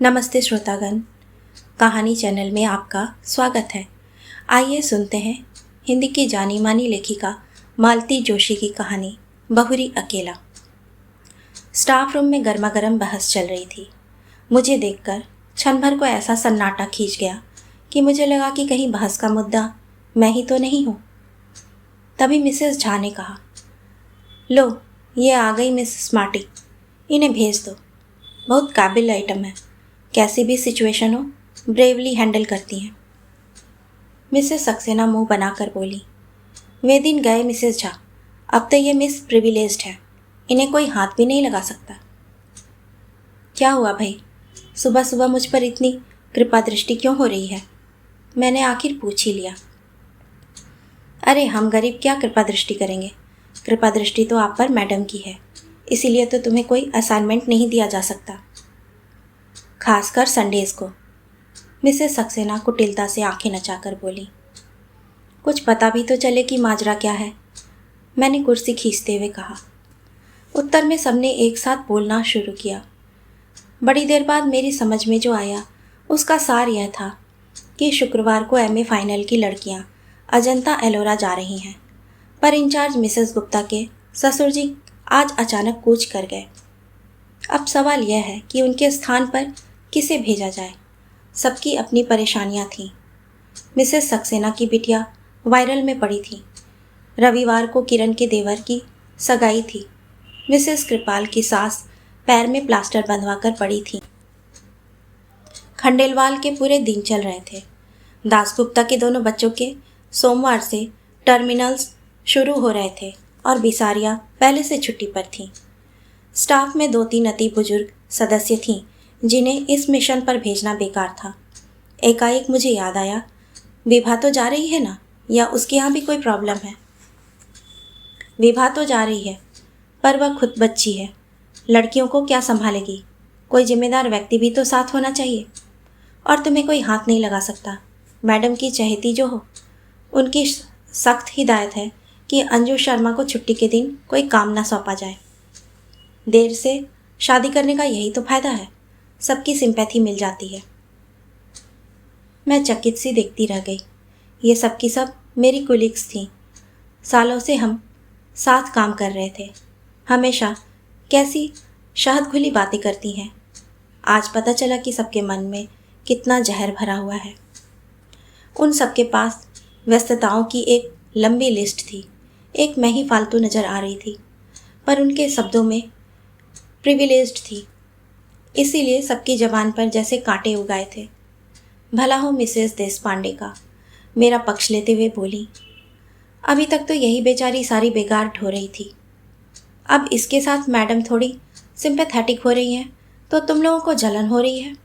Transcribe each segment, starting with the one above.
नमस्ते श्रोतागण, कहानी चैनल में आपका स्वागत है। आइए सुनते हैं हिंदी की जानी मानी लेखिका मालती जोशी की कहानी बहुरी अकेला। स्टाफ रूम में गर्मा गर्म बहस चल रही थी। मुझे देखकर क्षण भर को ऐसा सन्नाटा खींच गया कि मुझे लगा कि कहीं बहस का मुद्दा मैं ही तो नहीं हूँ। तभी मिसेस झा ने कहा, लो ये आ गई मिस स्मार्टी, इन्हें भेज दो। बहुत काबिल आइटम है, कैसी भी सिचुएशन हो ब्रेवली हैंडल करती हैं। मिसेस सक्सेना मुंह बनाकर बोली, वे दिन गए मिसेस झा, अब तो ये मिस प्रिविलेज्ड है, इन्हें कोई हाथ भी नहीं लगा सकता। क्या हुआ भाई, सुबह सुबह मुझ पर इतनी कृपा दृष्टि क्यों हो रही है? मैंने आखिर पूछ ही लिया। अरे हम गरीब क्या कृपा दृष्टि करेंगे, कृपा दृष्टि तो आप पर मैडम की है, इसीलिए तो तुम्हें कोई असाइनमेंट नहीं दिया जा सकता, खासकर संडेज को। मिसेस सक्सेना कुटिलता से आंखें नचाकर बोली, कुछ पता भी तो चले कि माजरा क्या है, मैंने कुर्सी खींचते हुए कहा। उत्तर में सबने एक साथ बोलना शुरू किया। बड़ी देर बाद मेरी समझ में जो आया उसका सार यह था कि शुक्रवार को एमए फाइनल की लड़कियां अजंता एलोरा जा रही हैं, पर इंचार्ज मिसेस गुप्ता के ससुर जी आज अचानक कूच कर गए। अब सवाल यह है कि उनके स्थान पर किसे भेजा जाए। सबकी अपनी परेशानियां थीं। मिसेस सक्सेना की बिटिया वायरल में पड़ी थी। रविवार को किरण के देवर की सगाई थी। मिसेस कृपाल की सास पैर में प्लास्टर बंधवाकर पड़ी थी। खंडेलवाल के पूरे दिन चल रहे थे। दासगुप्ता के दोनों बच्चों के सोमवार से टर्मिनल्स शुरू हो रहे थे और बिसारियां पहले से छुट्टी पर थीं। स्टाफ में 2-3 अति बुजुर्ग सदस्य थीं जिन्हें इस मिशन पर भेजना बेकार था। एकाएक मुझे याद आया, विभा तो जा रही है ना, या उसके यहाँ भी कोई प्रॉब्लम है? विभा तो जा रही है, पर वह खुद बच्ची है, लड़कियों को क्या संभालेगी? कोई जिम्मेदार व्यक्ति भी तो साथ होना चाहिए। और तुम्हें कोई हाथ नहीं लगा सकता। मैडम की चहेती जो हो, उनकी सख्त हिदायत है कि अंजू शर्मा को छुट्टी के दिन कोई काम ना सौंपा जाए। देर से शादी करने का यही तो फायदा है, सबकी सिंपैथी मिल जाती है। मैं चकित सी देखती रह गई। ये सब की सब मेरी कुलीग्स थीं। सालों से हम साथ काम कर रहे थे। हमेशा कैसी शहद घुली बातें करती हैं। आज पता चला कि सबके मन में कितना जहर भरा हुआ है। उन सबके पास व्यस्तताओं की एक लंबी लिस्ट थी। एक मैं ही फालतू नज़र आ रही थी, पर उनके शब्दों में प्रिविलेज्ड थी, इसीलिए सबकी जबान पर जैसे कांटे उगाए थे। भला हो मिसेस देशपांडे का, मेरा पक्ष लेते हुए बोली, अभी तक तो यही बेचारी सारी बेगार ढो रही थी, अब इसके साथ मैडम थोड़ी सिंपैथेटिक हो रही हैं तो तुम लोगों को जलन हो रही है।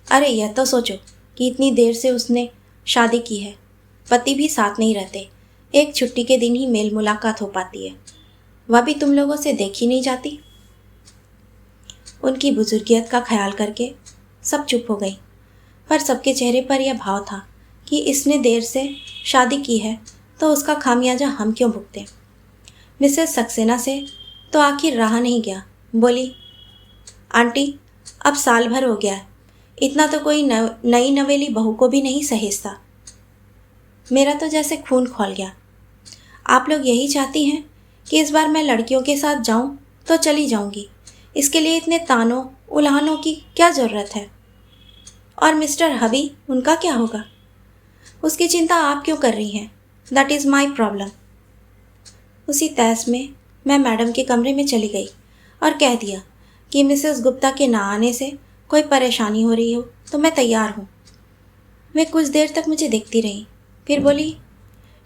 अरे यह तो सोचो कि इतनी देर से उसने शादी की है, पति भी साथ नहीं रहते, एक छुट्टी के दिन ही मेल मुलाकात हो पाती है, वह भी तुम लोगों से देखी नहीं जाती। उनकी बुजुर्गियत का ख्याल करके सब चुप हो गई, पर सबके चेहरे पर यह भाव था कि इसने देर से शादी की है तो उसका खामियाजा हम क्यों भुगतें। मिसेस सक्सेना से तो आखिर रहा नहीं गया। बोली, आंटी अब साल भर हो गया है, इतना तो कोई नई नवेली बहू को भी नहीं सहेजता। मेरा तो जैसे खून खौल गया। आप लोग यही चाहती हैं कि इस बार मैं लड़कियों के साथ जाऊं तो चली जाऊंगी, इसके लिए इतने तानों उल्हानों की क्या ज़रूरत है? और मिस्टर हबी, उनका क्या होगा? उसकी चिंता आप क्यों कर रही हैं? That is my problem. उसी तहस में मैं मैडम के कमरे में चली गई और कह दिया कि मिसेस गुप्ता के ना आने से कोई परेशानी हो रही हो तो मैं तैयार हूँ। वे कुछ देर तक मुझे देखती रही, फिर बोली,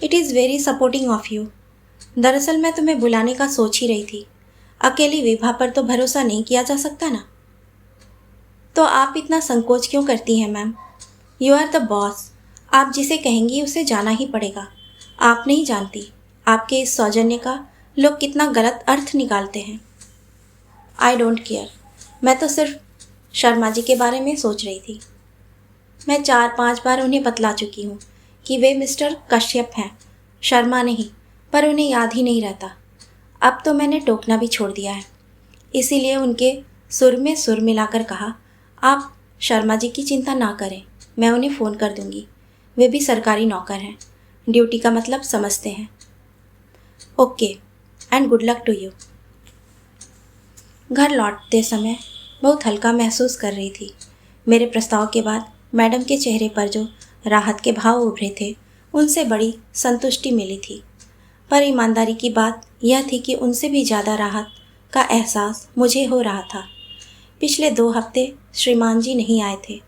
it is very supporting of you. दरअसल मैं तुम्हें बुलाने का सोच ही रही थी, अकेली विभा पर तो भरोसा नहीं किया जा सकता ना। तो आप इतना संकोच क्यों करती हैं ma'am? You are the boss, आप जिसे कहेंगी उसे जाना ही पड़ेगा। आप नहीं जानती आपके इस सौजन्य का लोग कितना गलत अर्थ निकालते हैं। आई डोंट केयर, मैं तो सिर्फ शर्मा जी के बारे में सोच रही थी। मैं 4-5 बार उन्हें बतला चुकी हूँ कि वे मिस्टर कश्यप हैं, शर्मा नहीं, पर उन्हें याद ही नहीं रहता। अब तो मैंने टोकना भी छोड़ दिया है। इसीलिए उनके सुर में सुर मिलाकर कहा, आप शर्मा जी की चिंता ना करें, मैं उन्हें फ़ोन कर दूंगी। वे भी सरकारी नौकर हैं, ड्यूटी का मतलब समझते हैं। Okay, and good luck to you. घर लौटते समय बहुत हल्का महसूस कर रही थी। मेरे प्रस्ताव के बाद मैडम के चेहरे पर जो राहत के भाव उभरे थे, उनसे बड़ी संतुष्टि मिली थी। पर ईमानदारी की बात यह थी कि उनसे भी ज़्यादा राहत का एहसास मुझे हो रहा था। पिछले 2 हफ्ते श्रीमान जी नहीं आए थे।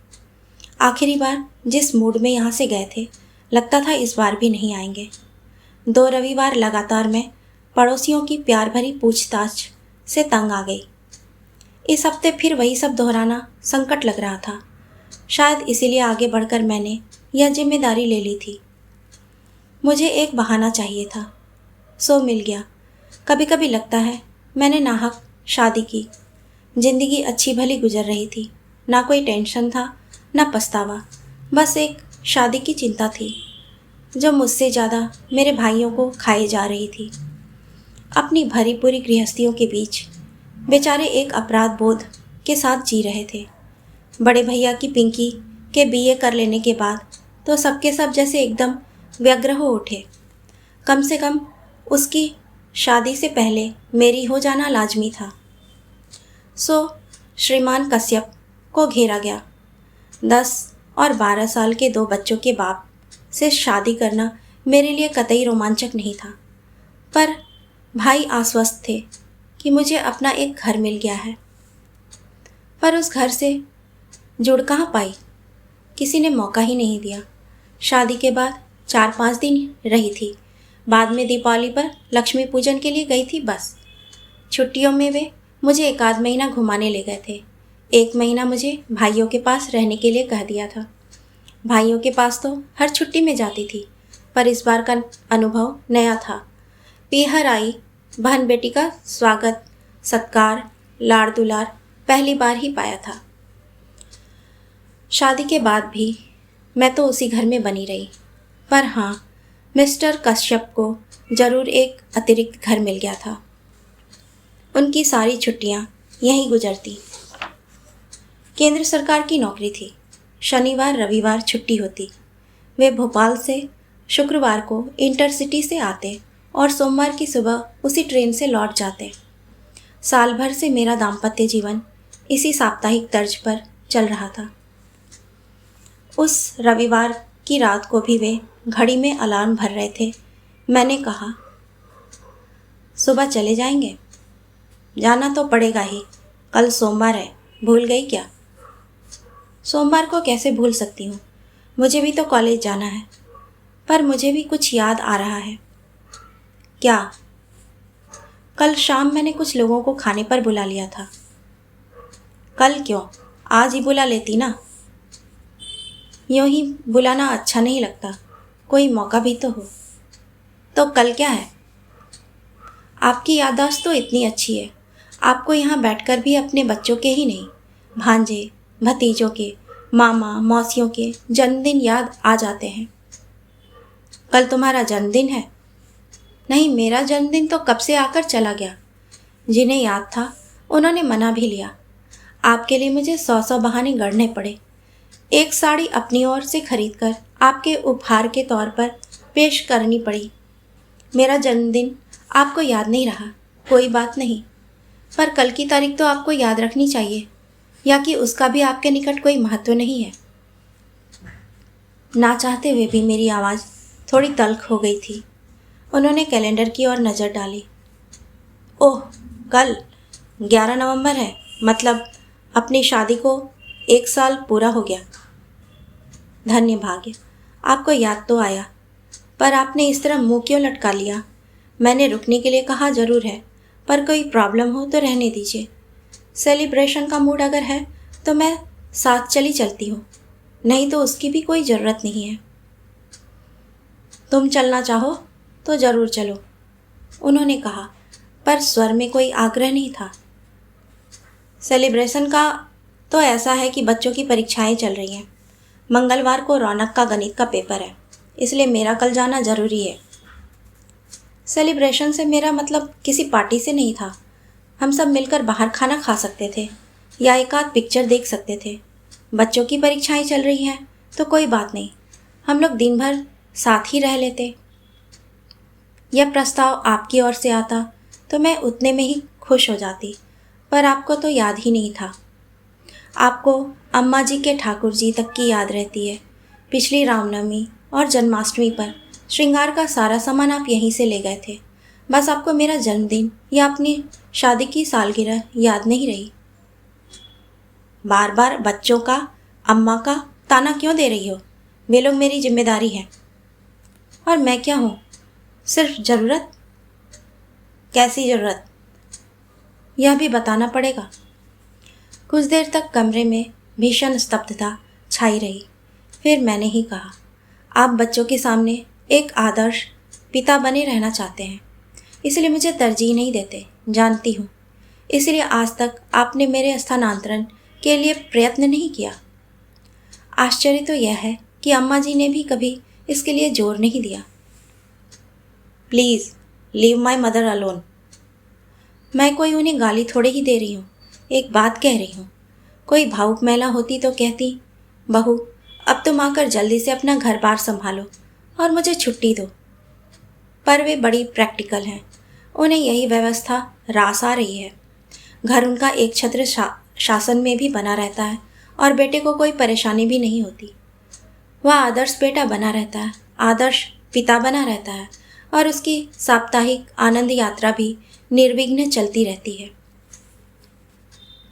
आखिरी बार जिस मूड में यहाँ से गए थे, लगता था इस बार भी नहीं आएंगे। 2 रविवार लगातार मैं पड़ोसियों की प्यार भरी पूछताछ से तंग आ गई। इस हफ्ते फिर वही सब दोहराना संकट लग रहा था। शायद इसीलिए आगे बढ़कर मैंने यह जिम्मेदारी ले ली थी। मुझे एक बहाना चाहिए था, सो मिल गया। कभी कभी लगता है मैंने नाहक शादी की। जिंदगी अच्छी भली गुजर रही थी, ना कोई टेंशन था, ना पछतावा। बस एक शादी की चिंता थी जो मुझसे ज़्यादा मेरे भाइयों को खाए जा रही थी। अपनी भरी पूरी गृहस्थियों के बीच बेचारे एक अपराध बोध के साथ जी रहे थे। बड़े भैया की पिंकी के बीए कर लेने के बाद तो सबके सब जैसे एकदम व्यग्र हो उठे। कम से कम उसकी शादी से पहले मेरी हो जाना लाजमी था। सो श्रीमान कश्यप को घेरा गया। 10 और 12 साल के 2 बच्चों के बाप से शादी करना मेरे लिए कतई रोमांचक नहीं था। पर भाई आश्वस्त थे कि मुझे अपना एक घर मिल गया है। पर उस घर से जुड़ कहाँ पाई, किसी ने मौका ही नहीं दिया। शादी के बाद 4-5 दिन रही थी। बाद में दीपावली पर लक्ष्मी पूजन के लिए गई थी बस। छुट्टियों में वे मुझे 1 आध महीना घुमाने ले गए थे। 1 महीना मुझे भाइयों के पास रहने के लिए कह दिया था। भाइयों के पास तो हर छुट्टी में जाती थी, पर इस बार का अनुभव नया था। पीहर आई बहन बेटी का स्वागत सत्कार लाड़ दुलार पहली बार ही पाया था। शादी के बाद भी मैं तो उसी घर में बनी रही। पर हाँ, मिस्टर कश्यप को ज़रूर एक अतिरिक्त घर मिल गया था। उनकी सारी छुट्टियाँ यहीं गुजरती। केंद्र सरकार की नौकरी थी। शनिवार रविवार छुट्टी होती। वे भोपाल से शुक्रवार को इंटरसिटी से आते और सोमवार की सुबह उसी ट्रेन से लौट जाते। साल भर से मेरा दाम्पत्य जीवन इसी साप्ताहिक तर्ज पर चल रहा था। उस रविवार की रात को भी वे घड़ी में अलार्म भर रहे थे। मैंने कहा, सुबह चले जाएंगे? जाना तो पड़ेगा ही, कल सोमवार है, भूल गई क्या? सोमवार को कैसे भूल सकती हूँ, मुझे भी तो कॉलेज जाना है। पर मुझे भी कुछ याद आ रहा है। क्या? कल शाम मैंने कुछ लोगों को खाने पर बुला लिया था। कल क्यों, आज ही बुला लेती ना। यूँ ही बुलाना अच्छा नहीं लगता, कोई मौका भी तो हो। तो कल क्या है? आपकी याददाश्त तो इतनी अच्छी है, आपको यहाँ बैठकर भी अपने बच्चों के ही नहीं, भांजे भतीजों के, मामा मौसियों के जन्मदिन याद आ जाते हैं। कल तुम्हारा जन्मदिन है? नहीं, मेरा जन्मदिन तो कब से आकर चला गया। जिन्हें याद था उन्होंने मना भी लिया। आपके लिए मुझे 100 बहाने गढ़ने पड़े। एक साड़ी अपनी ओर से खरीदकर आपके उपहार के तौर पर पेश करनी पड़ी। मेरा जन्मदिन आपको याद नहीं रहा, कोई बात नहीं, पर कल की तारीख तो आपको याद रखनी चाहिए, या कि उसका भी आपके निकट कोई महत्व नहीं है। ना चाहते हुए भी मेरी आवाज़ थोड़ी तल्ख हो गई थी। उन्होंने कैलेंडर की ओर नज़र डाली। ओह, कल 11 नवंबर है, मतलब अपनी शादी को 1 साल पूरा हो गया। धन्य भाग्य, आपको याद तो आया, पर आपने इस तरह मुंह क्यों लटका लिया? मैंने रुकने के लिए कहा जरूर है, पर कोई प्रॉब्लम हो तो रहने दीजिए। सेलिब्रेशन का मूड अगर है तो मैं साथ चली चलती हूँ, नहीं तो उसकी भी कोई ज़रूरत नहीं है। तुम चलना चाहो तो ज़रूर चलो, उन्होंने कहा, पर स्वर में कोई आग्रह नहीं था। सेलिब्रेशन का तो ऐसा है कि बच्चों की परीक्षाएं चल रही हैं। मंगलवार को रौनक का गणित का पेपर है, इसलिए मेरा कल जाना ज़रूरी है। सेलिब्रेशन से मेरा मतलब किसी पार्टी से नहीं था। हम सब मिलकर बाहर खाना खा सकते थे या एक आध पिक्चर देख सकते थे। बच्चों की परीक्षाएं चल रही हैं तो कोई बात नहीं, हम लोग दिन भर साथ ही रह लेते। यह प्रस्ताव आपकी ओर से आता तो मैं उतने में ही खुश हो जाती, पर आपको तो याद ही नहीं था। आपको अम्मा जी के ठाकुर जी तक की याद रहती है। पिछली रामनवमी और जन्माष्टमी पर श्रृंगार का सारा सामान आप यहीं से ले गए थे। बस आपको मेरा जन्मदिन या अपनी शादी की सालगिरह याद नहीं रही। बार बार बच्चों का, अम्मा का ताना क्यों दे रही हो? वे लोग मेरी जिम्मेदारी हैं। और मैं क्या हूँ? सिर्फ ज़रूरत? कैसी ज़रूरत? यह भी बताना पड़ेगा। कुछ देर तक कमरे में भीषण स्तब्धता छाई रही। फिर मैंने ही कहा, आप बच्चों के सामने एक आदर्श पिता बने रहना चाहते हैं, इसलिए मुझे तरजीह नहीं देते, जानती हूँ। इसलिए आज तक आपने मेरे स्थानांतरण के लिए प्रयत्न नहीं किया। आश्चर्य तो यह है कि अम्मा जी ने भी कभी इसके लिए जोर नहीं दिया। Please leave my mother alone. मैं कोई उन्हें गाली थोड़े ही दे रही हूँ, एक बात कह रही हूँ। कोई भावुक महिला होती तो कहती, बहू अब तुम आकर जल्दी से अपना घर बार संभालो और मुझे छुट्टी दो। पर वे बड़ी प्रैक्टिकल हैं, उन्हें यही व्यवस्था रास आ रही है। घर उनका एक छत्र शासन में भी बना रहता है और बेटे को कोई परेशानी भी नहीं होती। वह आदर्श बेटा बना रहता है, आदर्श पिता बना रहता है और उसकी साप्ताहिक आनंद यात्रा भी निर्विघ्न चलती रहती है।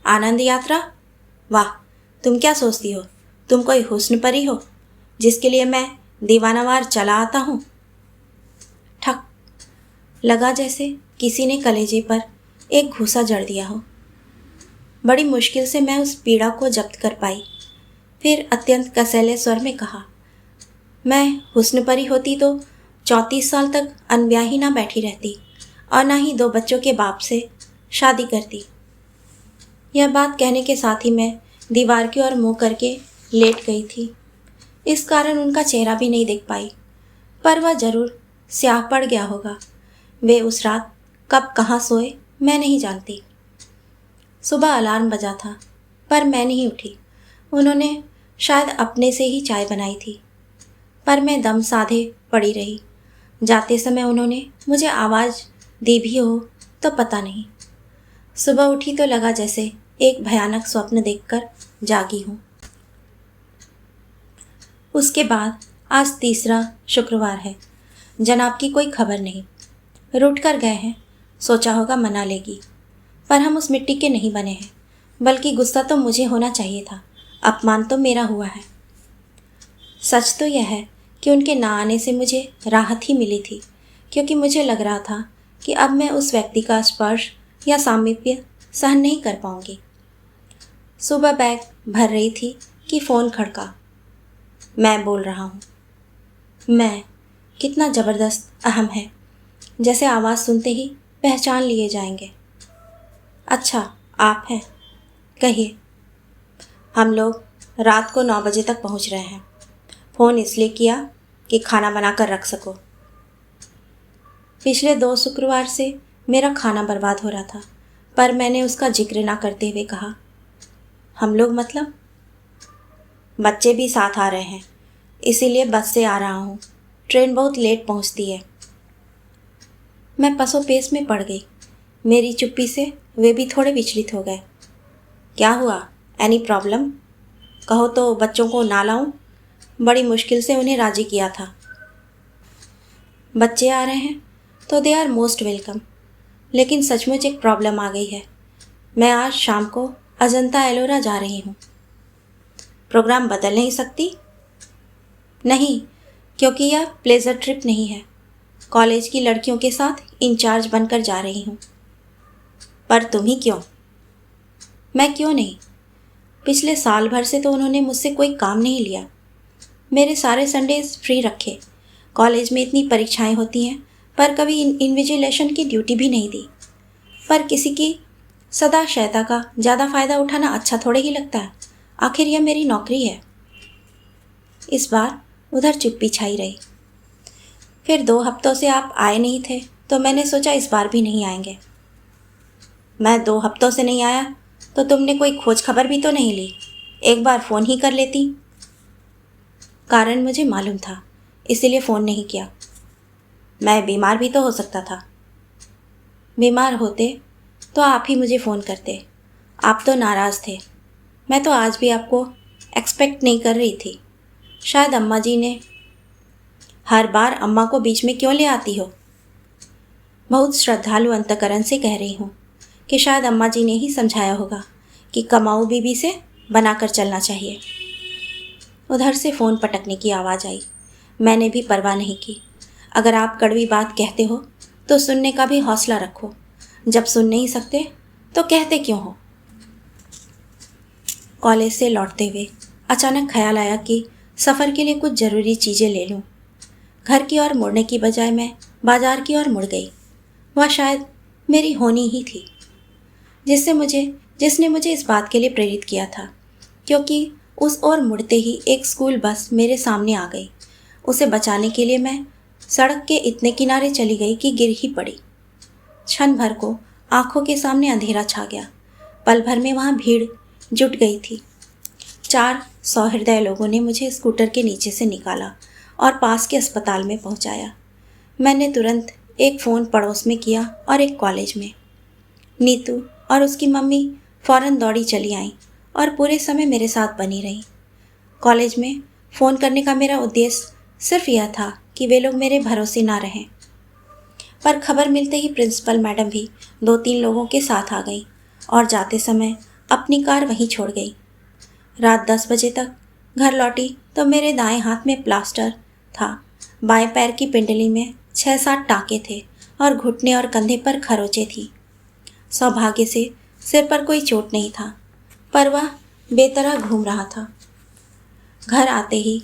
आनंद यात्रा? वाह, तुम क्या सोचती हो तुम कोई हुस्न परी हो जिसके लिए मैं दीवानावार चला आता हूँ? ठक लगा जैसे किसी ने कलेजे पर एक घूसा जड़ दिया हो। बड़ी मुश्किल से मैं उस पीड़ा को जब्त कर पाई। फिर अत्यंत कसैले स्वर में कहा, मैं हुस्न परी होती तो 34 साल तक अनब्याही ना बैठी रहती और ना ही 2 बच्चों के बाप से शादी करती। यह बात कहने के साथ ही मैं दीवार की ओर मुँह करके लेट गई थी। इस कारण उनका चेहरा भी नहीं देख पाई, पर वह जरूर स्याह पड़ गया होगा। वे उस रात कब कहाँ सोए मैं नहीं जानती। सुबह अलार्म बजा था, पर मैं नहीं उठी। उन्होंने शायद अपने से ही चाय बनाई थी, पर मैं दम साधे पड़ी रही। जाते समय उन्होंने मुझे आवाज़ दी भी हो तो पता नहीं। सुबह उठी तो लगा जैसे एक भयानक स्वप्न देखकर जागी हूँ। उसके बाद आज तीसरा शुक्रवार है। जनाब की कोई खबर नहीं। रूठ कर गए हैं, सोचा होगा मना लेगी, पर हम उस मिट्टी के नहीं बने हैं। बल्कि गुस्सा तो मुझे होना चाहिए था, अपमान तो मेरा हुआ है। सच तो यह है कि उनके ना आने से मुझे राहत ही मिली थी, क्योंकि मुझे लग रहा था कि अब मैं उस व्यक्ति का स्पर्श या सामीप्य सहन नहीं कर पाऊंगी। सुबह बैग भर रही थी कि फ़ोन खड़का। मैं बोल रहा हूँ। मैं कितना ज़बरदस्त अहम है, जैसे आवाज़ सुनते ही पहचान लिए जाएंगे। अच्छा आप हैं, कहिए। हम लोग रात को 9 बजे तक पहुँच रहे हैं। फ़ोन इसलिए किया कि खाना बना कर रख सको। पिछले 2 शुक्रवार से मेरा खाना बर्बाद हो रहा था, पर मैंने उसका जिक्र ना करते हुए कहा, हम लोग मतलब? बच्चे भी साथ आ रहे हैं, इसीलिए बस से आ रहा हूँ। ट्रेन बहुत लेट पहुँचती है। मैं पसोपेश में पड़ गई। मेरी चुप्पी से वे भी थोड़े विचलित हो गए। क्या हुआ? Any problem? कहो तो बच्चों को ना लाऊं? बड़ी मुश्किल से उन्हें राज़ी किया था। बच्चे आ रहे हैं तो दे आर मोस्ट वेलकम, लेकिन सचमुच एक प्रॉब्लम आ गई है। मैं आज शाम को अजंता एलोरा जा रही हूँ। प्रोग्राम बदल नहीं सकती? नहीं, क्योंकि यह प्लेजर ट्रिप नहीं है। कॉलेज की लड़कियों के साथ इंचार्ज बनकर जा रही हूँ। पर तुम ही क्यों? मैं क्यों नहीं? पिछले साल भर से तो उन्होंने मुझसे कोई काम नहीं लिया। मेरे सारे संडेज फ्री रखे। कॉलेज में इतनी परीक्षाएं होती हैं, पर कभी इन्विजिलेशन की ड्यूटी भी नहीं दी। पर किसी की सदा शैता का ज़्यादा फ़ायदा उठाना अच्छा थोड़े ही लगता है। आखिर यह मेरी नौकरी है। इस बार उधर चुप्पी छाई रही। फिर 2 हफ्तों से आप आए नहीं थे, तो मैंने सोचा इस बार भी नहीं आएंगे। मैं 2 हफ्तों से नहीं आया तो तुमने कोई खोज खबर भी तो नहीं ली? एक बार फ़ोन ही कर लेती। कारण मुझे मालूम था, इसीलिए फ़ोन नहीं किया। मैं बीमार भी तो हो सकता था। बीमार होते तो आप ही मुझे फ़ोन करते। आप तो नाराज़ थे। मैं तो आज भी आपको एक्सपेक्ट नहीं कर रही थी। शायद अम्मा जी ने, हर बार अम्मा को बीच में क्यों ले आती हो? बहुत श्रद्धालु अंतकरण से कह रही हूँ कि शायद अम्मा जी ने ही समझाया होगा कि कमाऊ बीबी से बनाकर चलना चाहिए। उधर से फ़ोन पटकने की आवाज़ आई। मैंने भी परवाह नहीं की। अगर आप कड़वी बात कहते हो तो सुनने का भी हौसला रखो। जब सुन नहीं सकते तो कहते क्यों हो? कॉलेज से लौटते हुए अचानक ख्याल आया कि सफ़र के लिए कुछ ज़रूरी चीज़ें ले लूँ। घर की ओर मुड़ने की बजाय मैं बाजार की ओर मुड़ गई। वह शायद मेरी होनी ही थी जिसने मुझे इस बात के लिए प्रेरित किया था, क्योंकि उस ओर मुड़ते ही एक स्कूल बस मेरे सामने आ गई। उसे बचाने के लिए मैं सड़क के इतने किनारे चली गई कि गिर ही पड़ी। क्षण भर को आंखों के सामने अंधेरा छा गया। पल भर में वहाँ भीड़ जुट गई थी। 4 सहृदय लोगों ने मुझे स्कूटर के नीचे से निकाला और पास के अस्पताल में पहुँचाया। मैंने तुरंत एक फ़ोन पड़ोस में किया और एक कॉलेज में। नीतू और उसकी मम्मी फ़ौरन दौड़ी चली आईं और पूरे समय मेरे साथ बनी रहीं। कॉलेज में फ़ोन करने का मेरा उद्देश्य सिर्फ यह था कि वे लोग मेरे भरोसे ना रहें। पर खबर मिलते ही प्रिंसिपल मैडम भी 2-3 लोगों के साथ आ गई और जाते समय अपनी कार वहीं छोड़ गई। रात 10 बजे तक घर लौटी तो मेरे दाएं हाथ में प्लास्टर था। बाएं पैर की पिंडली में 6-7 टाँके थे और घुटने और कंधे पर खरोंचें थी। सौभाग्य से सिर पर कोई चोट नहीं था, पर वह बेतरह घूम रहा था। घर आते ही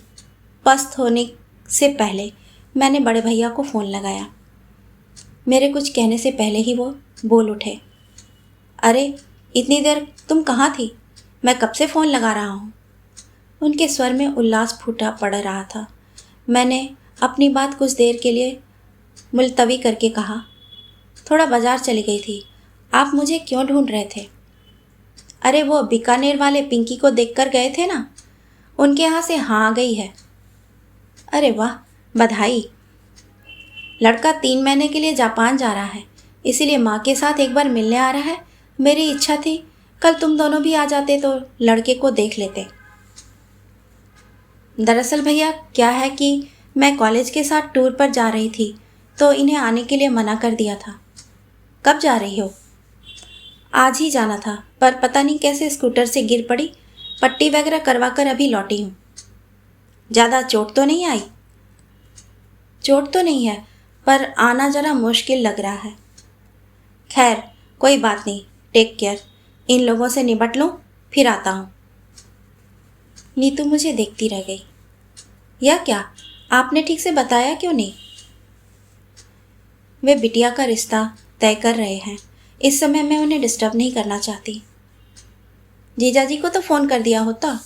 पस्त होने से पहले मैंने बड़े भैया को फ़ोन लगाया। मेरे कुछ कहने से पहले ही वो बोल उठे, अरे इतनी देर तुम कहाँ थी? मैं कब से फ़ोन लगा रहा हूँ। उनके स्वर में उल्लास फूटा पड़ रहा था। मैंने अपनी बात कुछ देर के लिए मुलतवी करके कहा, थोड़ा बाज़ार चली गई थी। आप मुझे क्यों ढूंढ रहे थे? अरे वो बीकानेर वाले पिंकी को देखकर गए थे ना, उनके यहाँ से हाँ आ गई है। अरे वाह, बधाई। लड़का 3 महीने के लिए जापान जा रहा है, इसीलिए माँ के साथ एक बार मिलने आ रहा है। मेरी इच्छा थी कल तुम दोनों भी आ जाते तो लड़के को देख लेते। दरअसल भैया क्या है कि मैं कॉलेज के साथ टूर पर जा रही थी तो इन्हें आने के लिए मना कर दिया था। कब जा रही हो? आज ही जाना था, पर पता नहीं कैसे स्कूटर से गिर पड़ी। पट्टी वगैरह करवा कर अभी लौटी हूँ। ज़्यादा चोट तो नहीं आई? चोट तो नहीं है, पर आना ज़रा मुश्किल लग रहा है। खैर कोई बात नहीं, टेक केयर। इन लोगों से निपट लूँ, फिर आता हूँ। नीतू मुझे देखती रह गई। यह क्या, आपने ठीक से बताया क्यों नहीं? वे बिटिया का रिश्ता तय कर रहे हैं, इस समय मैं उन्हें डिस्टर्ब नहीं करना चाहती। जीजाजी को तो फ़ोन कर दिया होता।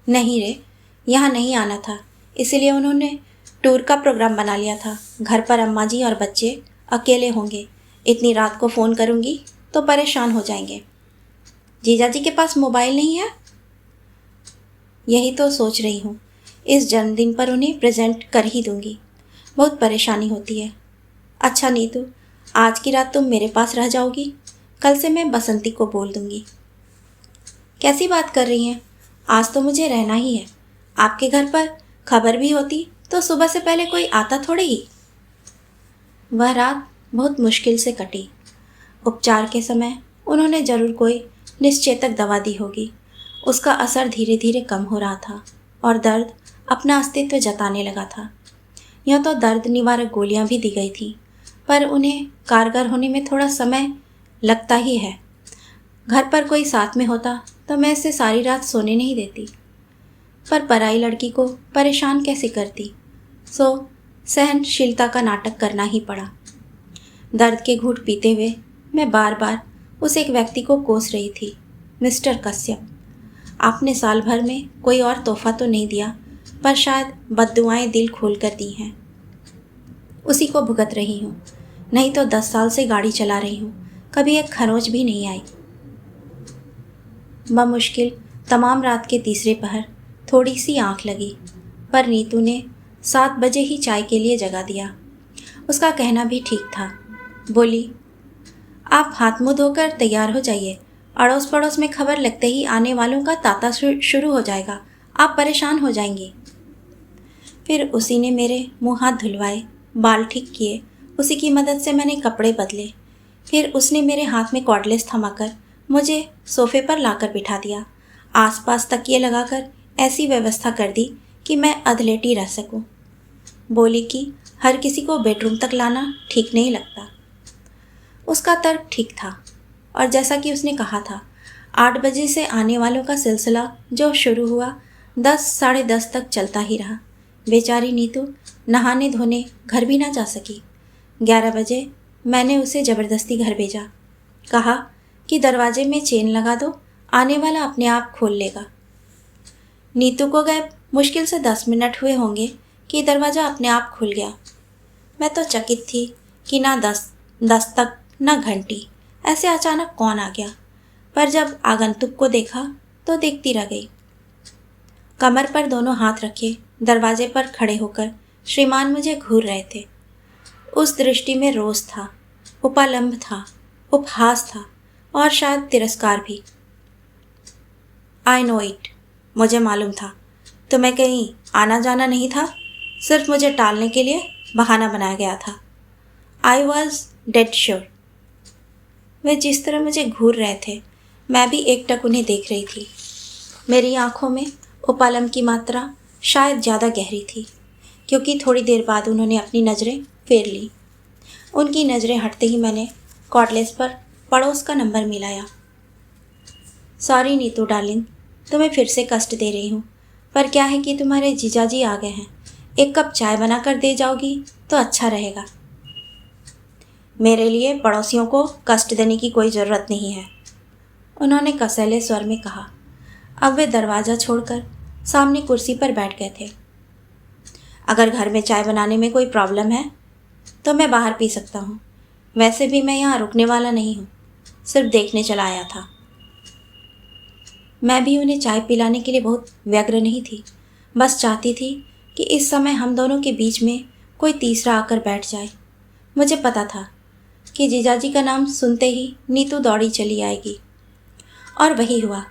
नहीं रे, यहाँ नहीं आना था, इसीलिए उन्होंने टूर का प्रोग्राम बना लिया था। घर पर अम्मा जी और बच्चे अकेले होंगे। इतनी रात को फ़ोन करूँगी तो परेशान हो जाएंगे। जीजाजी के पास मोबाइल नहीं है? यही तो सोच रही हूँ, इस जन्मदिन पर उन्हें प्रेजेंट कर ही दूँगी। बहुत परेशानी होती है। अच्छा नीतू, आज की रात तुम मेरे पास रह जाओगी। कल से मैं बसंती को बोल दूँगी। कैसी बात कर रही हैं? आज तो मुझे रहना ही है। आपके घर पर खबर भी होती तो सुबह से पहले कोई आता थोड़ी ही। वह रात बहुत मुश्किल से कटी। उपचार के समय उन्होंने ज़रूर कोई निश्चेतक दवा दी होगी। उसका असर धीरे धीरे कम हो रहा था और दर्द अपना अस्तित्व जताने लगा था। यह तो दर्द निवारक गोलियां भी दी गई थी, पर उन्हें कारगर होने में थोड़ा समय लगता ही है। घर पर कोई साथ में होता तो मैं इसे सारी रात सोने नहीं देती, पर पराई लड़की को परेशान कैसे करती, सो सहनशीलता का नाटक करना ही पड़ा। दर्द के घूंट पीते हुए मैं बार बार उस एक व्यक्ति को कोस रही थी, मिस्टर कश्यप। आपने साल भर में कोई और तोहफा तो नहीं दिया, पर शायद बद्दुआएं दिल खोल कर दी हैं। उसी को भुगत रही हूँ। नहीं तो 10 साल से गाड़ी चला रही हूँ, कभी एक खरोंच भी नहीं आई। बमुश्किल तमाम रात के तीसरे पहर थोड़ी सी आंख लगी, पर नीतू ने 7 बजे ही चाय के लिए जगा दिया। उसका कहना भी ठीक था। बोली, आप हाथ मुंह धोकर तैयार हो जाइए, अड़ोस पड़ोस में खबर लगते ही आने वालों का तांता शुरू हो जाएगा, आप परेशान हो जाएंगी। फिर उसी ने मेरे मुंह हाथ धुलवाए, बाल ठीक किए, उसी की मदद से मैंने कपड़े बदले। फिर उसने मेरे हाथ में कॉर्डलेस थमाकर मुझे सोफे पर लाकर बिठा दिया। आसपास तकिए लगाकर ऐसी व्यवस्था कर दी कि मैं अधलेटी रह सकूं। बोली कि हर किसी को बेडरूम तक लाना ठीक नहीं लगता। उसका तर्क ठीक था, और जैसा कि उसने कहा था, 8 बजे से आने वालों का सिलसिला जो शुरू हुआ 10 साढ़े 10 तक चलता ही रहा। बेचारी नीतू नहाने धोने घर भी ना जा सकी। 11 बजे मैंने उसे ज़बरदस्ती घर भेजा। कहा कि दरवाजे में चेन लगा दो, आने वाला अपने आप खोल लेगा। नीतू को गए मुश्किल से 10 मिनट हुए होंगे कि दरवाज़ा अपने आप खुल गया। मैं तो चकित थी कि ना दस्तक न घंटी, ऐसे अचानक कौन आ गया। पर जब आगंतुक को देखा तो देखती रह गई। कमर पर दोनों हाथ रखे दरवाजे पर खड़े होकर श्रीमान मुझे घूर रहे थे। उस दृष्टि में रोष था, उपालंब था, उपहास था और शायद तिरस्कार भी। आई नो इट, मुझे मालूम था। तुम्हें कहीं आना जाना नहीं था, सिर्फ मुझे टालने के लिए बहाना बनाया गया था। I was dead sure. वे जिस तरह मुझे घूर रहे थे, मैं भी एकटक उन्हें देख रही थी। मेरी आंखों में उपालम की मात्रा शायद ज़्यादा गहरी थी, क्योंकि थोड़ी देर बाद उन्होंने अपनी नज़रें फेर ली। उनकी नज़रें हटते ही मैंने कॉर्डलेस पर पड़ोस का नंबर मिलाया। सॉरी नीतू डार्लिंग, तुम्हें फिर से कष्ट दे रही हूँ, पर क्या है कि तुम्हारे जीजाजी आ गए हैं। एक कप चाय बना कर दे जाओगी तो अच्छा रहेगा। मेरे लिए पड़ोसियों को कष्ट देने की कोई ज़रूरत नहीं है, उन्होंने कसैले स्वर में कहा। अब वे दरवाज़ा छोड़कर सामने कुर्सी पर बैठ गए थे। अगर घर में चाय बनाने में कोई प्रॉब्लम है तो मैं बाहर पी सकता हूँ। वैसे भी मैं यहाँ रुकने वाला नहीं हूँ, सिर्फ देखने चला आया था। मैं भी उन्हें चाय पिलाने के लिए बहुत व्यग्र नहीं थी, बस चाहती थी कि इस समय हम दोनों के बीच में कोई तीसरा आकर बैठ जाए। मुझे पता था कि जीजाजी का नाम सुनते ही नीतू दौड़ी चली आएगी, और वही हुआ।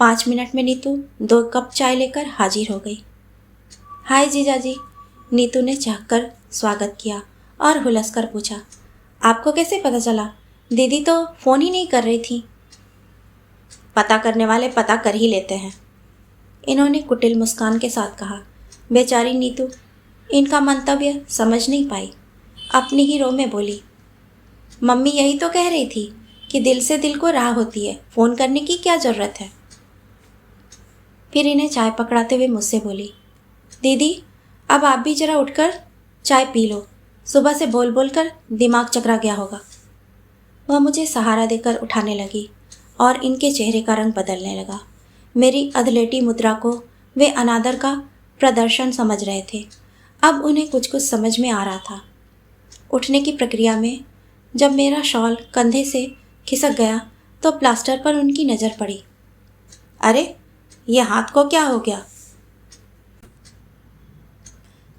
5 मिनट में नीतू 2 कप चाय लेकर हाजिर हो गई। हाय जीजाजी, नीतू ने चाहकर स्वागत किया और हुलसकर पूछा, आपको कैसे पता चला? दीदी तो फ़ोन ही नहीं कर रही थी। पता करने वाले पता कर ही लेते हैं, इन्होंने कुटिल मुस्कान के साथ कहा। बेचारी नीतू इनका मंतव्य समझ नहीं पाई, अपनी ही रो में बोली, मम्मी यही तो कह रही थी कि दिल से दिल को राह होती है, फ़ोन करने की क्या ज़रूरत है। फिर इन्हें चाय पकड़ाते हुए मुझसे बोली, दीदी अब आप भी ज़रा उठकर चाय पी लो, सुबह से बोल बोल कर दिमाग चकरा गया होगा। वह मुझे सहारा देकर उठाने लगी और इनके चेहरे का रंग बदलने लगा। मेरी अधलेटी मुद्रा को वे अनादर का प्रदर्शन समझ रहे थे। अब उन्हें कुछ कुछ समझ में आ रहा था। उठने की प्रक्रिया में जब मेरा शॉल कंधे से खिसक गया तो प्लास्टर पर उनकी नज़र पड़ी। अरे ये हाथ को क्या हो गया?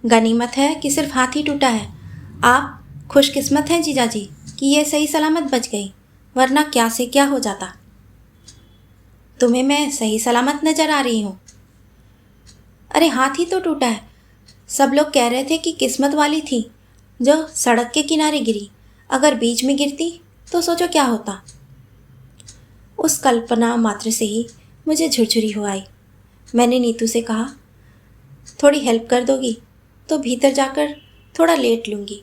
गनीमत है कि सिर्फ हाथ ही टूटा है। आप खुशकिस्मत हैं जीजाजी कि ये सही सलामत बच गई, वरना क्या से क्या हो जाता। तुम्हें मैं सही सलामत नज़र आ रही हूँ? अरे हाथ ही तो टूटा है। सब लोग कह रहे थे कि किस्मत वाली थी जो सड़क के किनारे गिरी, अगर बीच में गिरती तो सोचो क्या होता। उस कल्पना मात्र से ही मुझे झुरझुरी हो आई। मैंने नीतू से कहा, थोड़ी हेल्प कर दोगी तो भीतर जाकर थोड़ा लेट लूँगी।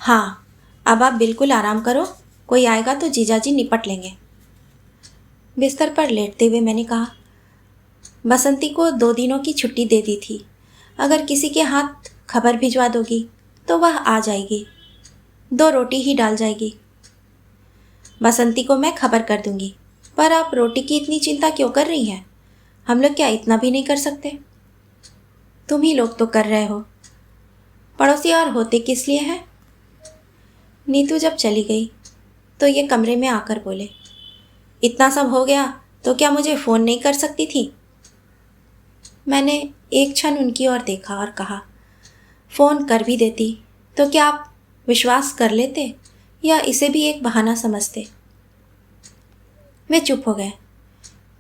हाँ, अब आप बिल्कुल आराम करो, कोई आएगा तो जीजाजी निपट लेंगे। बिस्तर पर लेटते हुए मैंने कहा, बसंती को 2 दिनों की छुट्टी दे दी थी, अगर किसी के हाथ खबर भिजवा दोगी तो वह आ जाएगी, 2 रोटी ही डाल जाएगी। बसंती को मैं खबर कर दूंगी, पर आप रोटी की इतनी चिंता क्यों कर रही हैं? हम लोग क्या इतना भी नहीं कर सकते? तुम ही लोग तो कर रहे हो, पड़ोसी और होते किस लिए हैं? नीतू जब चली गई तो ये कमरे में आकर बोले, इतना सब हो गया तो क्या मुझे फ़ोन नहीं कर सकती थी? मैंने एक क्षण उनकी ओर देखा और कहा, फ़ोन कर भी देती तो क्या आप विश्वास कर लेते या इसे भी एक बहाना समझते? वे चुप हो गए।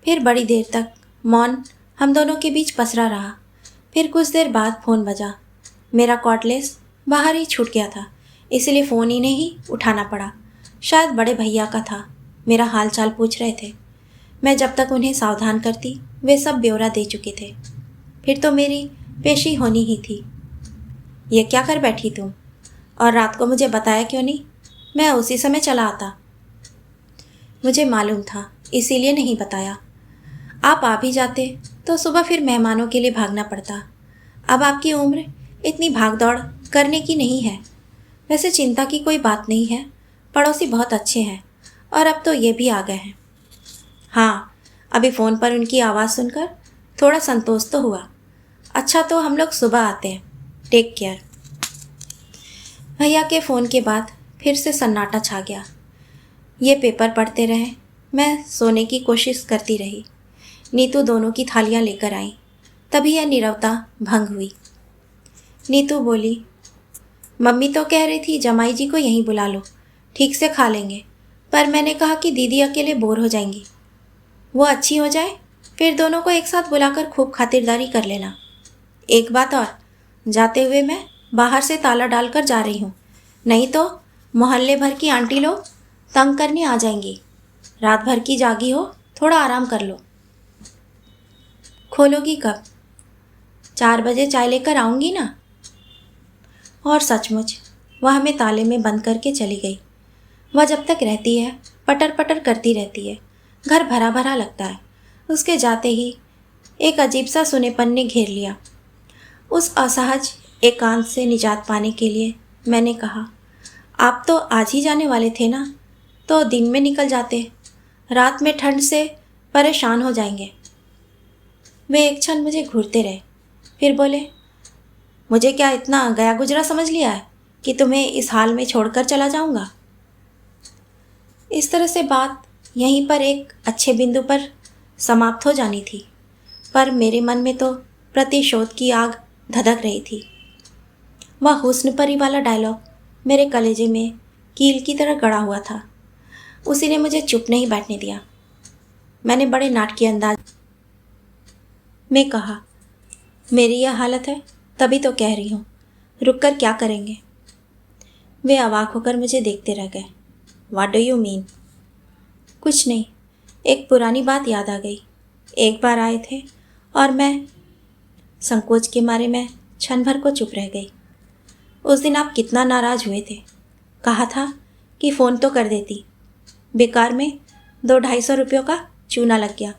फिर बड़ी देर तक मौन हम दोनों के बीच पसरा रहा। फिर कुछ देर बाद फ़ोन बजा। मेरा कॉर्डलेस बाहर ही छूट गया था, इसलिए फ़ोन ही नहीं उठाना पड़ा। शायद बड़े भैया का था, मेरा हाल चाल पूछ रहे थे। मैं जब तक उन्हें सावधान करती वे सब ब्यौरा दे चुके थे। फिर तो मेरी पेशी होनी ही थी। ये क्या कर बैठी तुम? और रात को मुझे बताया क्यों नहीं? मैं उसी समय चला आता। मुझे मालूम था, इसीलिए नहीं बताया। आप आ भी जाते तो सुबह फिर मेहमानों के लिए भागना पड़ता। अब आपकी उम्र इतनी भाग दौड़ करने की नहीं है। वैसे चिंता की कोई बात नहीं है, पड़ोसी बहुत अच्छे हैं और अब तो ये भी आ गए हैं। हाँ, अभी फ़ोन पर उनकी आवाज़ सुनकर थोड़ा संतोष तो हुआ। अच्छा, तो हम लोग सुबह आते हैं। Take care. भैया के फ़ोन के बाद फिर से सन्नाटा छा गया। ये पेपर पढ़ते रहे, मैं सोने की कोशिश करती रही। नीतू दोनों की थालियाँ लेकर आई, तभी यह नीरवता भंग हुई। नीतू बोली, मम्मी तो कह रही थी जमाई जी को यहीं बुला लो, ठीक से खा लेंगे, पर मैंने कहा कि दीदी अकेले बोर हो जाएंगी। वो अच्छी हो जाए फिर दोनों को एक साथ बुलाकर खूब खातिरदारी कर लेना। एक बात और, जाते हुए मैं बाहर से ताला डालकर जा रही हूँ, नहीं तो मोहल्ले भर की आंटी लोग तंग करने आ जाएंगी। रात भर की जागी हो, थोड़ा आराम कर लो। खोलोगी कब? 4 बजे चाय लेकर आऊँगी ना। और सचमुच वह हमें ताले में बंद करके चली गई। वह जब तक रहती है पटर पटर करती रहती है। घर भरा भरा लगता है। उसके जाते ही एक अजीब सा सुनेपन ने घेर लिया। उस असहज एकांत से निजात पाने के लिए मैंने कहा, आप तो आज ही जाने वाले थे ना, तो दिन में निकल जाते, रात में ठंड से परेशान हो जाएंगे। वे एक क्षण मुझे घूरते रहे, फिर बोले, मुझे क्या इतना गया गुजरा समझ लिया है कि तुम्हें इस हाल में छोड़कर चला जाऊंगा? इस तरह से बात यहीं पर एक अच्छे बिंदु पर समाप्त हो जानी थी, पर मेरे मन में तो प्रतिशोध की आग धधक रही थी। वह हुस्न परी वाला डायलॉग मेरे कलेजे में कील की तरह गड़ा हुआ था। उसी ने मुझे चुप नहीं बैठने दिया। मैंने बड़े नाटकीय अंदाज में कहा, मेरी यह हालत है तभी तो कह रही हूँ, रुक कर क्या करेंगे? वे अवाक होकर मुझे देखते रह गए। What do you mean? कुछ नहीं, एक पुरानी बात याद आ गई। एक बार आए थे और मैं संकोच के मारे मैं क्षण भर को चुप रह गई। उस दिन आप कितना नाराज़ हुए थे। कहा था कि फ़ोन तो कर देती। बेकार में 200-250 रुपयों का चूना लग गया।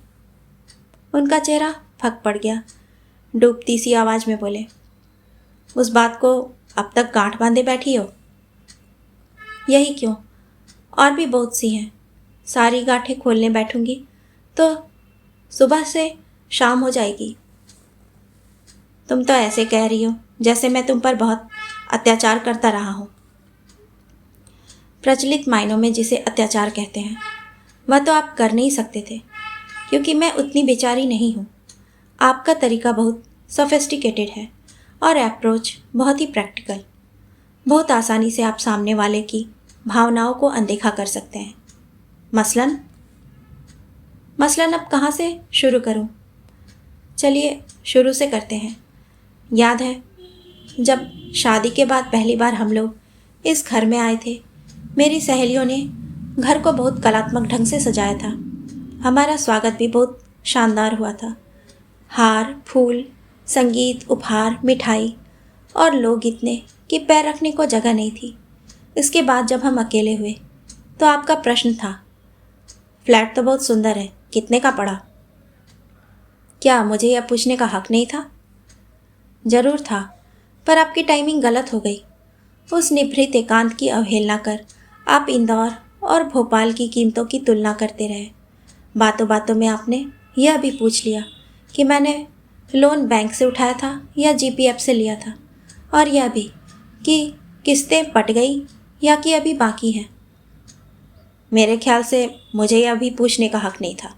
उनका चेहरा फक पड़ गया। डूबती सी आवाज़ में बोले, उस बात को अब तक गांठ बांधे बैठी हो? यही क्यों, और भी बहुत सी हैं। सारी गांठें खोलने बैठूंगी तो सुबह से शाम हो जाएगी। तुम तो ऐसे कह रही हो जैसे मैं तुम पर बहुत अत्याचार करता रहा हूँ। प्रचलित मायनों में जिसे अत्याचार कहते हैं वह तो आप कर नहीं सकते थे, क्योंकि मैं उतनी बेचारी नहीं हूँ। आपका तरीका बहुत सोफिस्टिकेटेड है और अप्रोच बहुत ही प्रैक्टिकल। बहुत आसानी से आप सामने वाले की भावनाओं को अनदेखा कर सकते हैं। मसलन अब कहाँ से शुरू करूँ? चलिए शुरू से करते हैं। याद है जब शादी के बाद पहली बार हम लोग इस घर में आए थे, मेरी सहेलियों ने घर को बहुत कलात्मक ढंग से सजाया था। हमारा स्वागत भी बहुत शानदार हुआ था। हार, फूल, संगीत, उपहार, मिठाई और लोग इतने कि पैर रखने को जगह नहीं थी। इसके बाद जब हम अकेले हुए तो आपका प्रश्न था, फ्लैट तो बहुत सुंदर है, कितने का पड़ा? क्या मुझे यह पूछने का हक नहीं था? जरूर था, पर आपकी टाइमिंग गलत हो गई। उस निभृत एकांत की अवहेलना कर आप इंदौर और भोपाल की कीमतों की तुलना करते रहे। बातों बातों में आपने यह भी पूछ लिया कि मैंने लोन बैंक से उठाया था या जीपीएफ से लिया था, और यह भी कि किस्तें पट गई या कि अभी बाकी हैं। मेरे ख्याल से मुझे यह भी पूछने का हक नहीं था।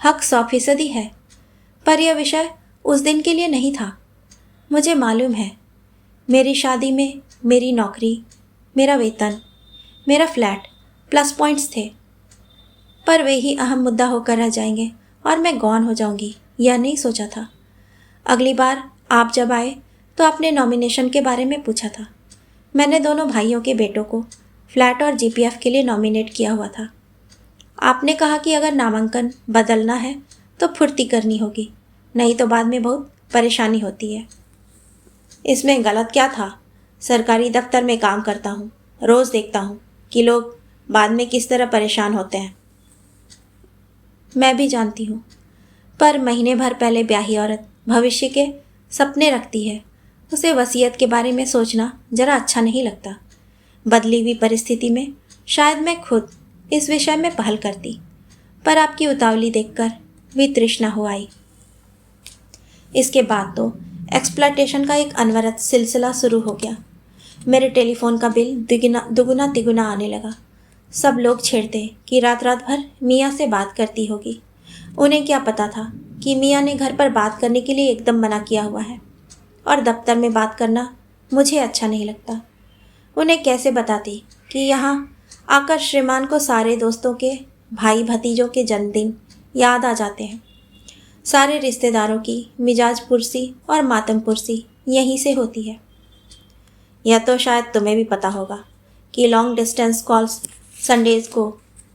हक 100% है, पर यह विषय उस दिन के लिए नहीं था। मुझे मालूम है, मेरी शादी में मेरी नौकरी, मेरा वेतन, मेरा फ्लैट प्लस पॉइंट्स थे, पर वे ही अहम मुद्दा होकर रह जाएंगे और मैं गौन हो जाऊंगी, यह नहीं सोचा था। अगली बार आप जब आए तो आपने नॉमिनेशन के बारे में पूछा था। मैंने दोनों भाइयों के बेटों को फ्लैट और जीपीएफ के लिए नॉमिनेट किया हुआ था। आपने कहा कि अगर नामांकन बदलना है तो फुर्ती करनी होगी, नहीं तो बाद में बहुत परेशानी होती है। इसमें गलत क्या था? सरकारी दफ्तर में काम करता हूँ, रोज़ देखता हूँ कि लोग बाद में किस तरह परेशान होते हैं। मैं भी जानती हूँ, पर महीने भर पहले ब्याही औरत भविष्य के सपने रखती है। उसे वसीयत के बारे में सोचना जरा अच्छा नहीं लगता। बदली हुई परिस्थिति में शायद मैं खुद इस विषय में पहल करती, पर आपकी उतावली देखकर वितृष्णा हो आई। इसके बाद तो एक्सप्लॉयटेशन का एक अनवरत सिलसिला शुरू हो गया। मेरे टेलीफोन का बिल दुगुना तिगुना आने लगा। सब लोग छेड़ते कि रात रात भर मियाँ से बात करती होगी। उन्हें क्या पता था कि मियाँ ने घर पर बात करने के लिए एकदम मना किया हुआ है, और दफ्तर में बात करना मुझे अच्छा नहीं लगता। उन्हें कैसे बताती कि यहाँ आकर श्रीमान को सारे दोस्तों के भाई भतीजों के जन्मदिन याद आ जाते हैं। सारे रिश्तेदारों की मिजाज पुरसी और मातम पुरसी यहीं से होती है। यह तो शायद तुम्हें भी पता होगा कि लॉन्ग डिस्टेंस कॉल्स संडेज़ को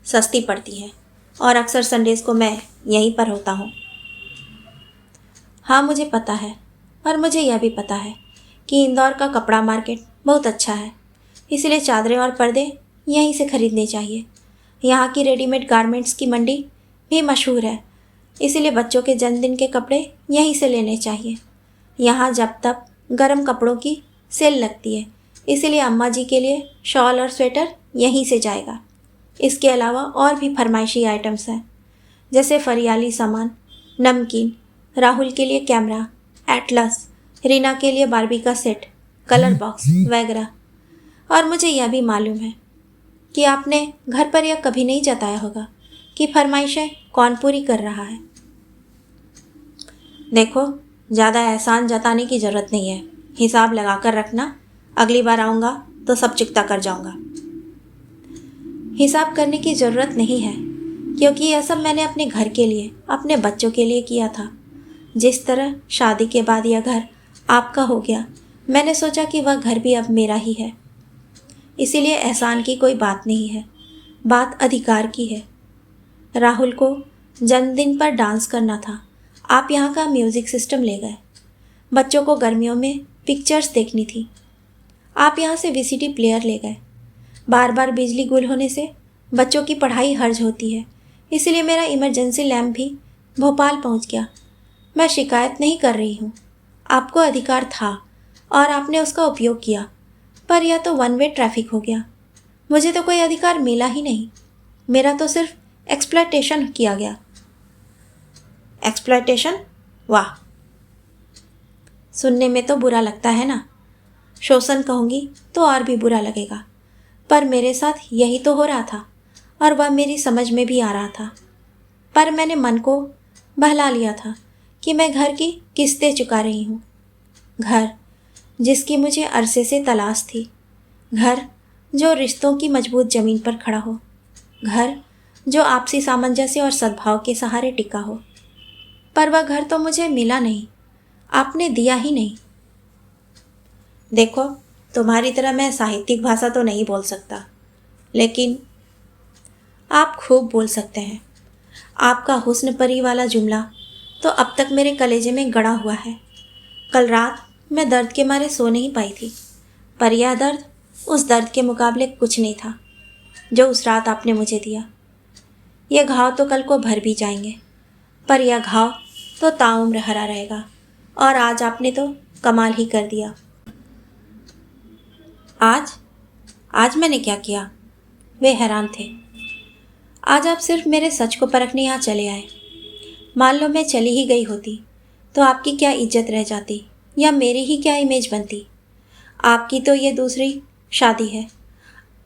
सस्ती पड़ती हैं, और अक्सर संडेज़ को मैं यहीं पर होता हूँ। हाँ, मुझे पता है, और मुझे यह भी पता है कि इंदौर का कपड़ा मार्केट बहुत अच्छा है, इसलिए चादरें और पर्दे यहीं से खरीदने चाहिए। यहाँ की रेडीमेड गारमेंट्स की मंडी भी मशहूर है, इसीलिए बच्चों के जन्मदिन के कपड़े यहीं से लेने चाहिए। यहाँ जब तक गर्म कपड़ों की सेल लगती है, इसीलिए अम्मा जी के लिए शॉल और स्वेटर यहीं से जाएगा। इसके अलावा और भी फरमाइशी आइटम्स हैं, जैसे फरियाली सामान, नमकीन, राहुल के लिए कैमरा, एटलस, रीना के लिए बारबी का सेट, कलर बॉक्स वगैरह। और मुझे यह भी मालूम है कि आपने घर पर यह कभी नहीं जताया होगा कि फरमाइशें कौन पूरी कर रहा है। देखो, ज़्यादा एहसान जताने की ज़रूरत नहीं है, हिसाब लगा कर रखना। अगली बार आऊँगा तो सब चुकता कर जाऊँगा। हिसाब करने की ज़रूरत नहीं है, क्योंकि यह सब मैंने अपने घर के लिए, अपने बच्चों के लिए किया था। जिस तरह शादी के बाद यह घर आपका हो गया, मैंने सोचा कि वह घर भी अब मेरा ही है। इसीलिए एहसान की कोई बात नहीं है, बात अधिकार की है। राहुल को जन्मदिन पर डांस करना था, आप यहाँ का म्यूज़िक सिस्टम ले गए। बच्चों को गर्मियों में पिक्चर्स देखनी थी, आप यहाँ से वीसीडी प्लेयर ले गए। बार बार बिजली गुल होने से बच्चों की पढ़ाई हर्ज होती है, इसलिए मेरा इमरजेंसी लैम्प भी भोपाल पहुँच गया। मैं शिकायत नहीं कर रही हूँ, आपको अधिकार था और आपने उसका उपयोग किया, पर यह तो वन वे ट्रैफिक हो गया। मुझे तो कोई अधिकार मिला ही नहीं, मेरा तो सिर्फ एक्सप्लॉयटेशन किया गया। एक्सप्लॉयटेशन? वाह, सुनने में तो बुरा लगता है ना। शोषण कहूँगी तो और भी बुरा लगेगा, पर मेरे साथ यही तो हो रहा था और वह मेरी समझ में भी आ रहा था। पर मैंने मन को बहला लिया था कि मैं घर की किस्तें चुका रही हूँ। घर जिसकी मुझे अरसे से तलाश थी, घर जो रिश्तों की मजबूत ज़मीन पर खड़ा हो, घर जो आपसी सामंजस्य और सद्भाव के सहारे टिका हो। पर वह घर तो मुझे मिला नहीं, आपने दिया ही नहीं। देखो, तुम्हारी तरह मैं साहित्यिक भाषा तो नहीं बोल सकता, लेकिन आप खूब बोल सकते हैं। आपका हुस्न परी वाला जुमला तो अब तक मेरे कलेजे में गड़ा हुआ है। कल रात मैं दर्द के मारे सो नहीं पाई थी, पर यह दर्द उस दर्द के मुकाबले कुछ नहीं था जो उस रात आपने मुझे दिया। यह घाव तो कल को भर भी जाएंगे, पर यह घाव तो ताउम्र हरा रहेगा। और आज आपने तो कमाल ही कर दिया। आज मैंने क्या किया? वे हैरान थे। आज आप सिर्फ मेरे सच को परखने यहाँ चले आए। मान लो मैं चली ही गई होती तो आपकी क्या इज्जत रह जाती, या मेरी ही क्या इमेज बनती। आपकी तो ये दूसरी शादी है।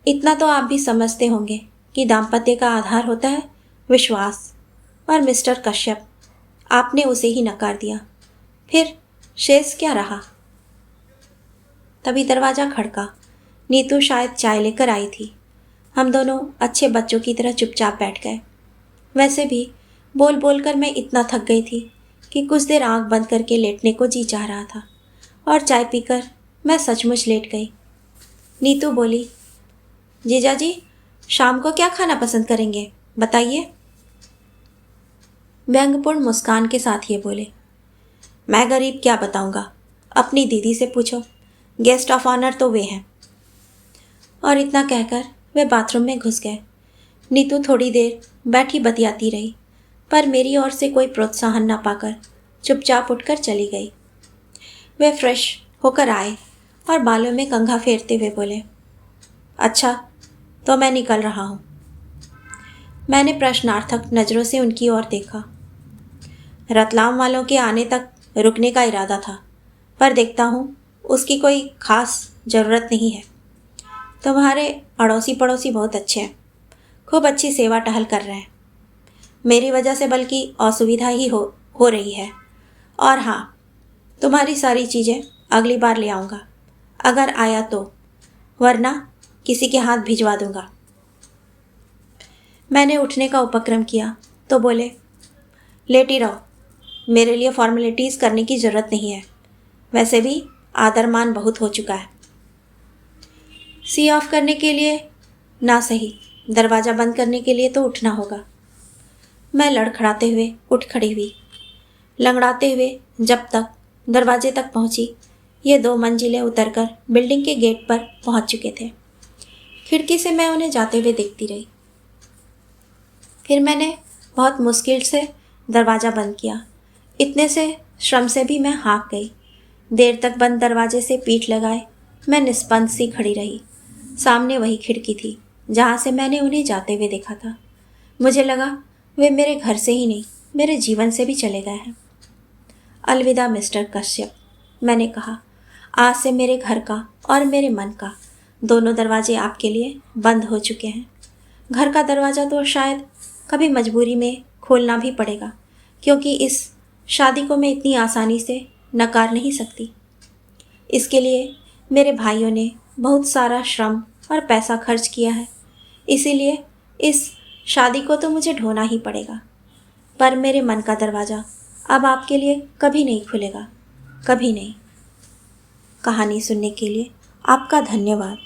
इतना तो आप भी समझते होंगे कि दाम्पत्य का आधार होता है विश्वास। और मिस्टर कश्यप, आपने उसे ही नकार दिया। फिर शेष क्या रहा? तभी दरवाज़ा खड़का। नीतू शायद चाय लेकर आई थी। हम दोनों अच्छे बच्चों की तरह चुपचाप बैठ गए। वैसे भी बोल बोल कर मैं इतना थक गई थी कि कुछ देर आंख बंद करके लेटने को जी चाह रहा था, और चाय पीकर मैं सचमुच लेट गई। नीतू बोली, जीजा जी, शाम को क्या खाना पसंद करेंगे, बताइए। व्यंग्यपूर्ण मुस्कान के साथ ये बोले, मैं गरीब क्या बताऊंगा, अपनी दीदी से पूछो, गेस्ट ऑफ ऑनर तो वे हैं। और इतना कहकर वे बाथरूम में घुस गए। नीतू थोड़ी देर बैठी बतियाती रही, पर मेरी ओर से कोई प्रोत्साहन न पाकर चुपचाप उठकर चली गई। वे फ्रेश होकर आए और बालों में कंघा फेरते हुए बोले, अच्छा, तो मैं निकल रहा हूँ। मैंने प्रश्नार्थक नज़रों से उनकी ओर देखा। रतलाम वालों के आने तक रुकने का इरादा था, पर देखता हूँ उसकी कोई खास ज़रूरत नहीं है। तुम्हारे अड़ोसी पड़ोसी बहुत अच्छे हैं, खूब अच्छी सेवा टहल कर रहे हैं। मेरी वजह से बल्कि असुविधा ही हो रही है। और हाँ, तुम्हारी सारी चीज़ें अगली बार ले आऊँगा, अगर आया तो, वरना किसी के हाथ भिजवा दूँगा। मैंने उठने का उपक्रम किया तो बोले, लेट ही रहो, मेरे लिए फॉर्मेलिटीज़ करने की ज़रूरत नहीं है, वैसे भी आदरमान बहुत हो चुका है। सी ऑफ करने के लिए ना सही, दरवाज़ा बंद करने के लिए तो उठना होगा। मैं लड़खड़ाते हुए उठ खड़ी हुई। लंगड़ाते हुए जब तक दरवाजे तक पहुंची, ये 2 मंजिलें उतरकर बिल्डिंग के गेट पर पहुंच चुके थे। खिड़की से मैं उन्हें जाते हुए देखती रही। फिर मैंने बहुत मुश्किल से दरवाज़ा बंद किया। इतने से श्रम से भी मैं हाँक गई। देर तक बंद दरवाजे से पीठ लगाए मैं निस्पंद सी खड़ी रही। सामने वही खिड़की थी जहाँ से मैंने उन्हें जाते हुए देखा था। मुझे लगा वे मेरे घर से ही नहीं, मेरे जीवन से भी चले गए हैं। अलविदा मिस्टर कश्यप, मैंने कहा। आज से मेरे घर का और मेरे मन का दोनों दरवाजे आपके लिए बंद हो चुके हैं। घर का दरवाज़ा तो शायद कभी मजबूरी में खोलना भी पड़ेगा, क्योंकि इस शादी को मैं इतनी आसानी से नकार नहीं सकती। इसके लिए मेरे भाइयों ने बहुत सारा श्रम और पैसा खर्च किया है, इसीलिए इस शादी को तो मुझे ढोना ही पड़ेगा। पर मेरे मन का दरवाज़ा अब आपके लिए कभी नहीं खुलेगा, कभी नहीं। कहानी सुनने के लिए आपका धन्यवाद।